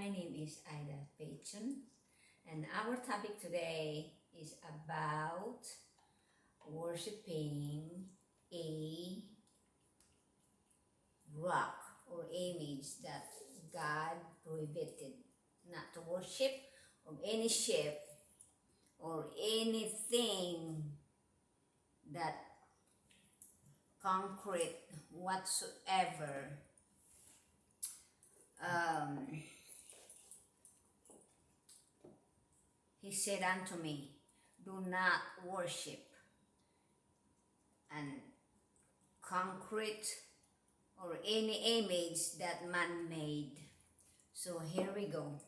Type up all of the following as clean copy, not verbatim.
My name is Ida Pachon, and our topic today is about worshiping a rock or image that God prohibited not to worship, of any shape or anything that concrete whatsoever. Um, he said unto me, do not worship an concrete or any image that man made. So here we go.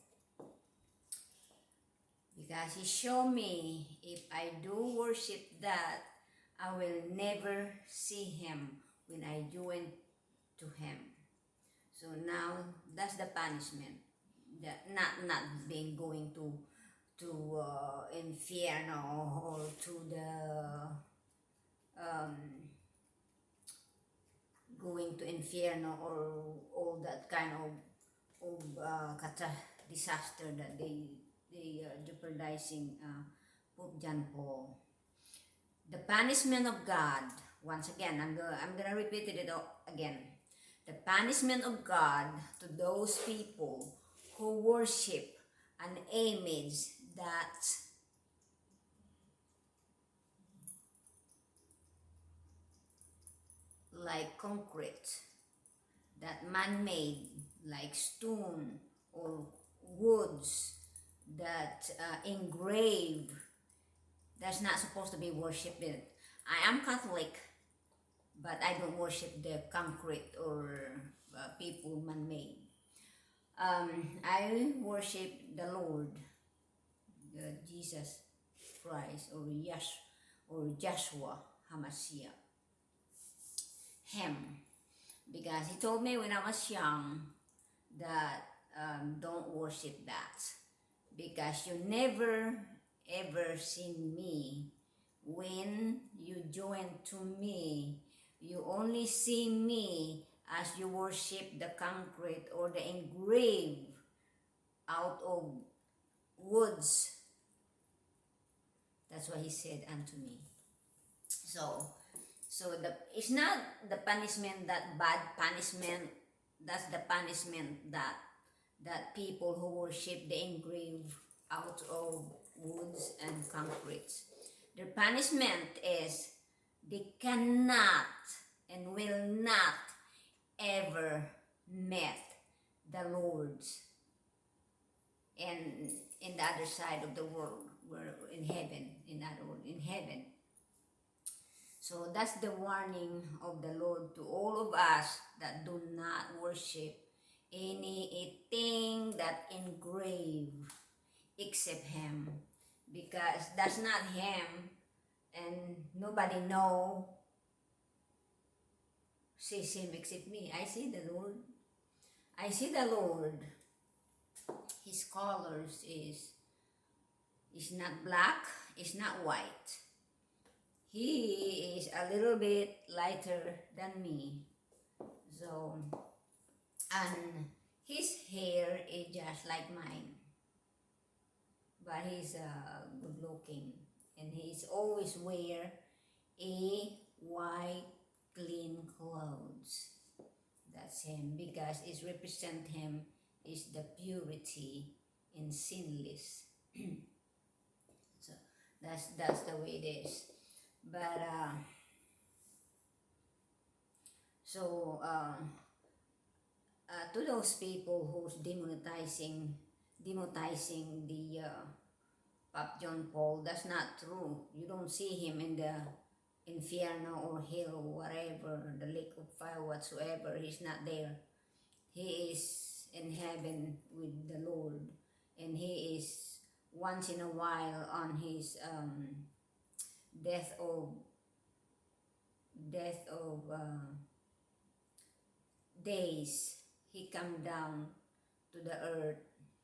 Because he showed me if I do worship that, I will never see him when I join to him. So now that's the punishment. That not being going to infierno or to the um, going to infierno or all that kind of disaster that they are jeopardizing Pope John Paul. The punishment of God. Once again, I'm gonna repeat it again. The punishment of God to those people who worship an image that like concrete, that man-made, like stone or woods, that engrave, that's not supposed to be worshipped. I am Catholic, but I don't worship the concrete or people man-made. I worship the Lord, Jesus Christ, or Joshua Hamashiach, him, because he told me when I was young that don't worship that, because you never ever seen me. When you join to me, you only see me as you worship the concrete or the engrave out of woods. That's what he said unto me. So it's not the punishment, that bad punishment. That's the punishment that people who worship the engrave out of woods and concrete. Their punishment is they cannot and will not ever meet the Lord in the other side of the world, where in heaven, in other words, in heaven. So that's the warning of the Lord to all of us that do not worship anything that engrave except him, because that's not him, and nobody sees him except me. I see the Lord. I see the Lord. His colors is not black, it's not white. He is a little bit lighter than me. So, and his hair is just like mine. But he's good looking, and he's always wear a white clean clothes. That's him, because it represent him is the purity and sinless. So that's the way it is. But to those people who's demonetizing the Pope John Paul, that's not true. You don't see him in the infierno or hell or whatever, the lake of fire whatsoever. He's not there. He is in heaven with the Lord, and he is once in a while on his death of days, he come down to the earth.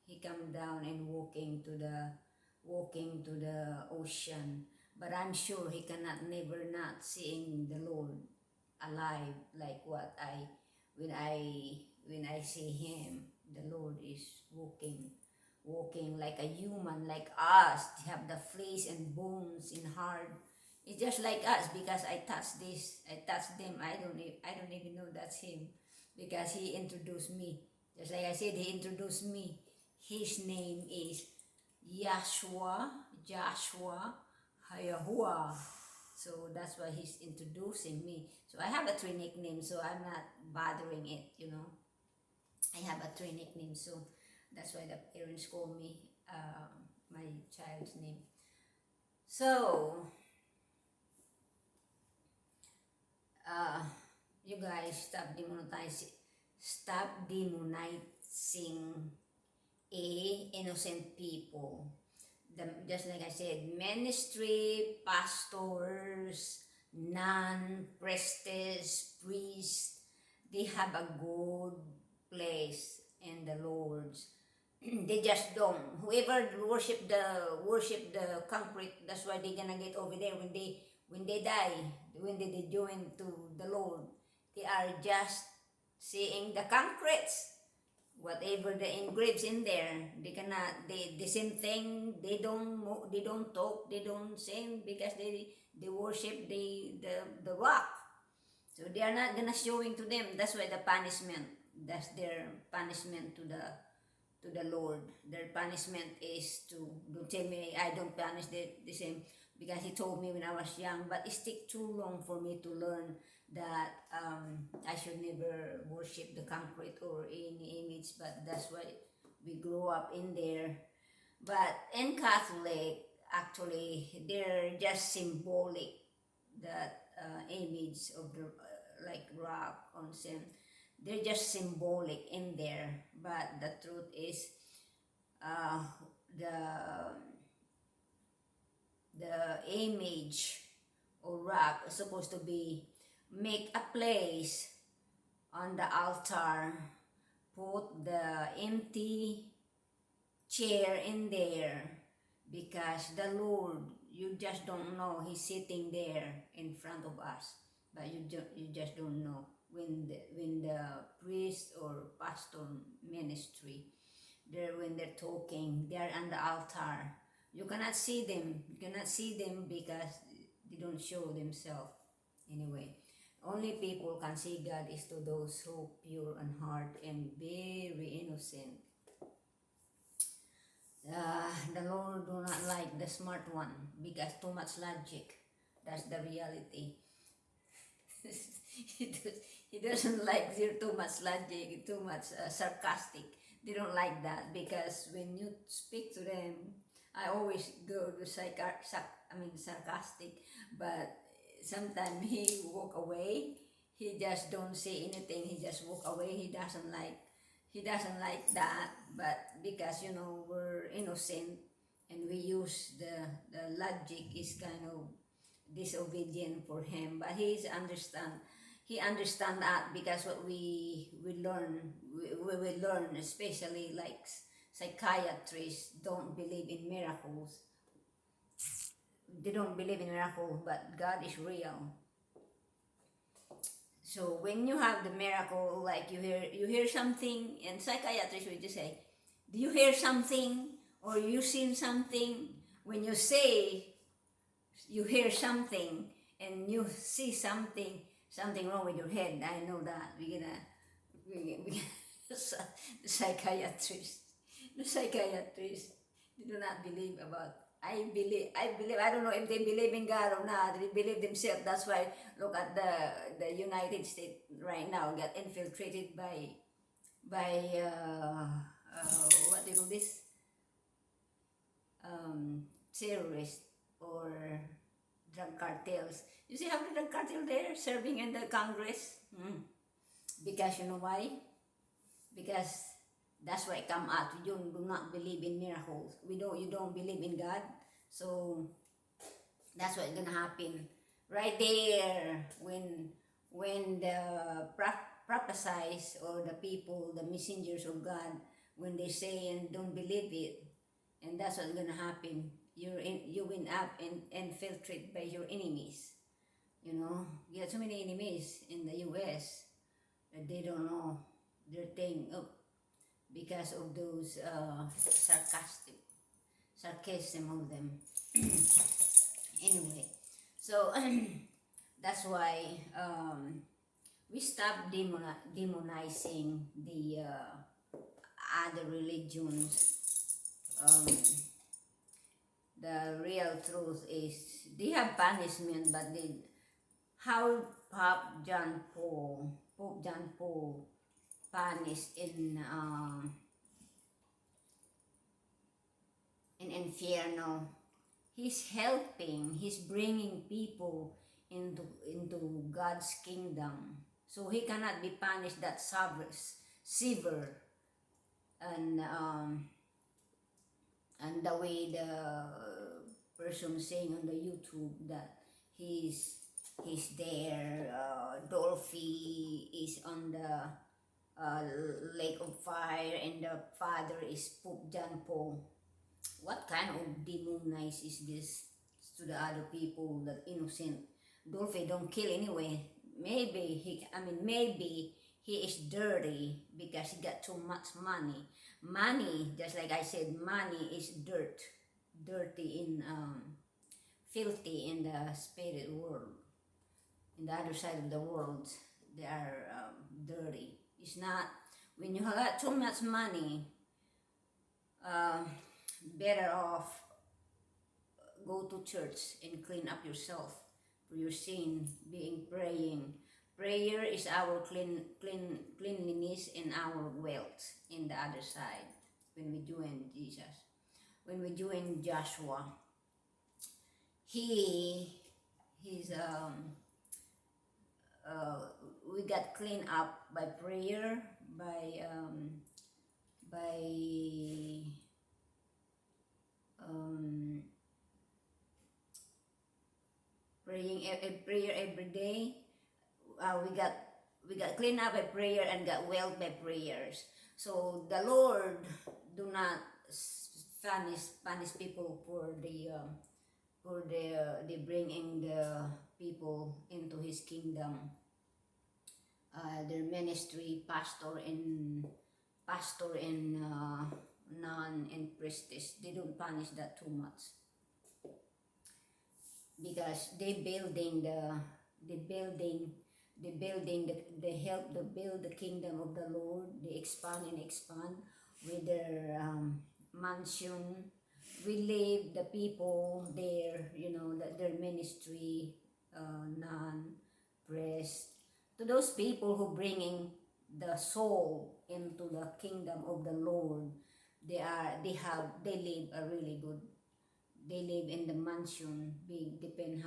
He come down and walking to the ocean. But I'm sure he cannot never not seeing the Lord alive, like what when I see him, The Lord is walking like a human, like us. They have the flesh and bones in heart. It's just like us because I touch this, I touch them. I don't even know that's him because he introduced me. Just like I said, he introduced me. His name is Joshua, Yahuwah. So that's why he's introducing me. So I have a three nickname, so I'm not bothering it. I have a three nickname, so that's why the parents call me my child's name. So, you guys stop demonizing innocent people. Just like I said, ministry, pastors, nun, priestess, priest, they have a good place in the Lord's. They just don't. Whoever worship the concrete, that's why they're gonna get over there when they die, when they join to the Lord. They are just seeing the concretes, whatever the engraves in there. They cannot. The same thing. They don't talk. They don't sing because they worship the rock. So they are not gonna showing to them. That's why the punishment. That's their punishment to the Lord. Their punishment is to don't tell me I don't punish the same because he told me when I was young, but it took too long for me to learn that I should never worship the concrete or any image, but that's why we grow up in there. But in Catholic, actually, they're just symbolic, that image of the like rock on sand. They're just symbolic in there, but the truth is uh, the image or rock is supposed to be make a place on the altar, put the empty chair in there, because the Lord, you just don't know, he's sitting there in front of us, but you just don't know. When the priest or pastor ministry, when they're talking, they're on the altar. You cannot see them. You cannot see them because they don't show themselves. Anyway, only people can see God is to those who pure in heart and very innocent. The Lord do not like the smart one because too much logic. That's the reality. He doesn't like too much logic, too much sarcastic. They don't like that because when you speak to them, I always go to sarcastic, but sometimes he walk away. He just don't say anything. He just walk away. He doesn't like that, but because we're innocent and we use the logic is kind of disobedient for him, but he understand that because what we learn, we will learn, especially like psychiatrists don't believe in miracles. They don't believe in miracles, but God is real. So when you have the miracle, like you hear something, and psychiatrists will just say, do you hear something or you seen something? When you say you hear something and you see something wrong with your head, I know that we the psychiatrists they do not believe about. I believe. I don't know if they believe in God or not. They believe themselves. That's why look at the United States right now got infiltrated by what do you call this, terrorists or drug cartels. You see how the drug cartel there serving in the Congress? Because you know why? Because that's why it come out. You do not believe in miracles. You don't believe in God. So that's what's gonna happen. Right there, when the prophesies or the people, the messengers of God, when they say and don't believe it, and that's what's gonna happen. You went up and infiltrated by your enemies. You got so many enemies in the U.S. that they don't know. They're thinking, oh, because of those sarcasm of them. Anyway, so that's why we stop demonizing the other religions. Um, the real truth is they have punishment, but how Pope John Paul punished in Inferno. He's bringing people into God's kingdom. So he cannot be punished that severe, and the way the person saying on the YouTube that he's there, Dolphy is on the lake of fire, and the father is Pope John Paul. What kind of demonize is this to the other people that innocent? Dolphy don't kill anyway. Maybe he is dirty because he got too much money. Money, just like I said, money is dirty in filthy in the spirit world. In the other side of the world, they are dirty. It's not when you have too much money. Better off go to church and clean up yourself for your sin, being praying. Prayer is our cleanliness and our wealth in the other side. When we join Jesus, when we join Joshua, he's we got cleaned up by prayer, by praying prayer every day. We got cleaned up by prayer and got wealth by prayers. So the Lord do not punish people for the bringing the people into His kingdom. Their ministry, pastor and nun and priestess, they don't punish that too much, because they help to build the kingdom of the Lord. They expand with their mansion. We leave the people there, their ministry, nun, priest, to those people who bringing the soul into the kingdom of the Lord. They live a really good. They live in the mansion. Depend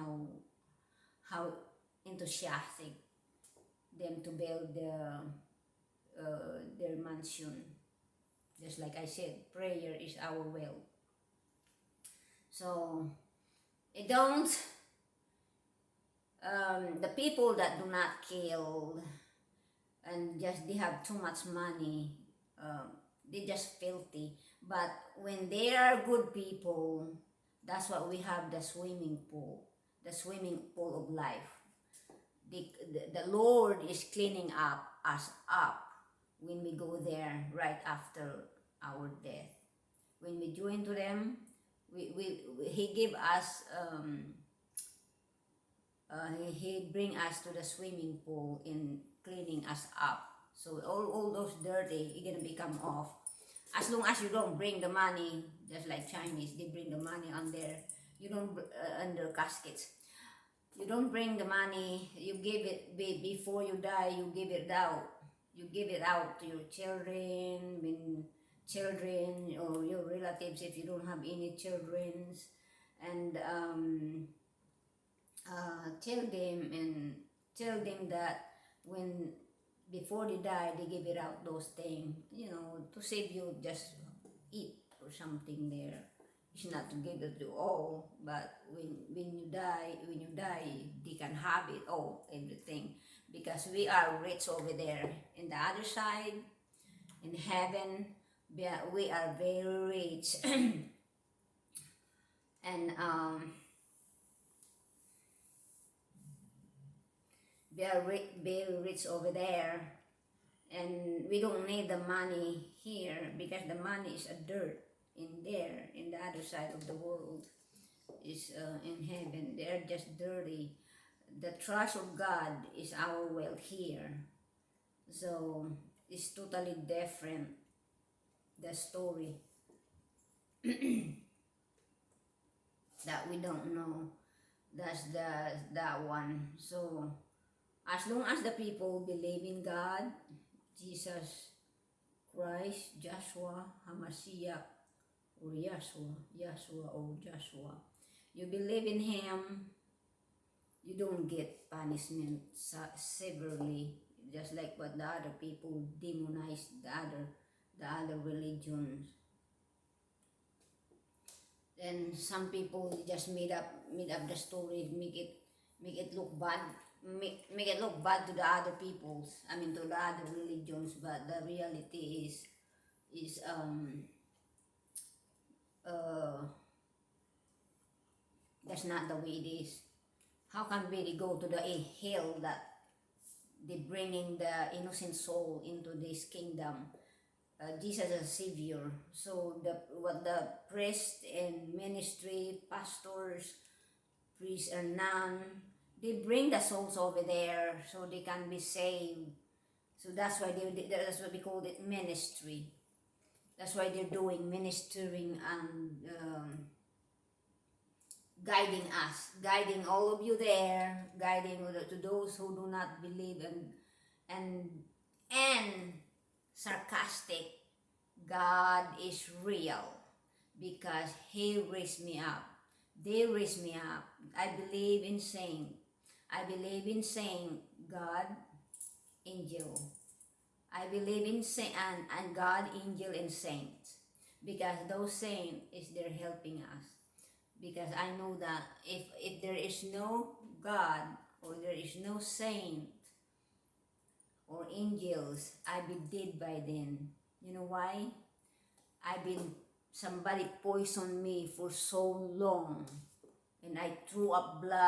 how enthusiastic them to build their mansion. Just like I said, prayer is our will. So it don't. The people that do not kill and just they have too much money, they just filthy. But when they are good people, that's what we have, the swimming pool of life. The Lord is cleaning us up when we go there right after our death. When we join to them, He give us. He bring us to the swimming pool in cleaning us up. So all those dirty, you're gonna become off. As long as you don't bring the money, just like Chinese, they bring the money on there. You don't under caskets. You don't bring the money. You give it before you die. You give it out. You give it out to your children, or your relatives if you don't have any children, and tell them that when before they die, they give it out those things, to save you just eat or something there. It's not to give it to all, but when you die, they can have it all, everything, because we are rich over there. In the other side, in heaven, we are very rich, and we are very rich over there, And we don't need the money here because the money is a dirt in there, in the other side of the world, is in heaven. They're just dirty. The trust of God is our wealth here. So it's totally different, the story that we don't know. That's that one. So as long as the people believe in God, Jesus Christ, Joshua, Hamashiach, or Joshua, you believe in Him, you don't get punishment severely, just like what the other people demonize the other religions. And some people just made up the story, make it look bad, make it look bad to the other peoples. I mean, to the other religions. But the reality is that's not the way it is. How can we go to the hell that they bringing the innocent soul into this kingdom? Jesus as a savior. So what the priest and ministry, pastors, priests and nun, they bring the souls over there so they can be saved. So that's why that's why we call it ministry. That's why they're doing ministering and guiding us, guiding all of you there, guiding to those who do not believe and sarcastic. God is real because He raised me up. They raised me up. I believe in saint. I believe in saint, God, angel. I believe in saint and God, angel, and saints, because those saints is they're helping us. Because I know that if there is no God or there is no saint or angels, I'd be dead by then. You know why? Somebody poisoned me for so long, and I threw up blood.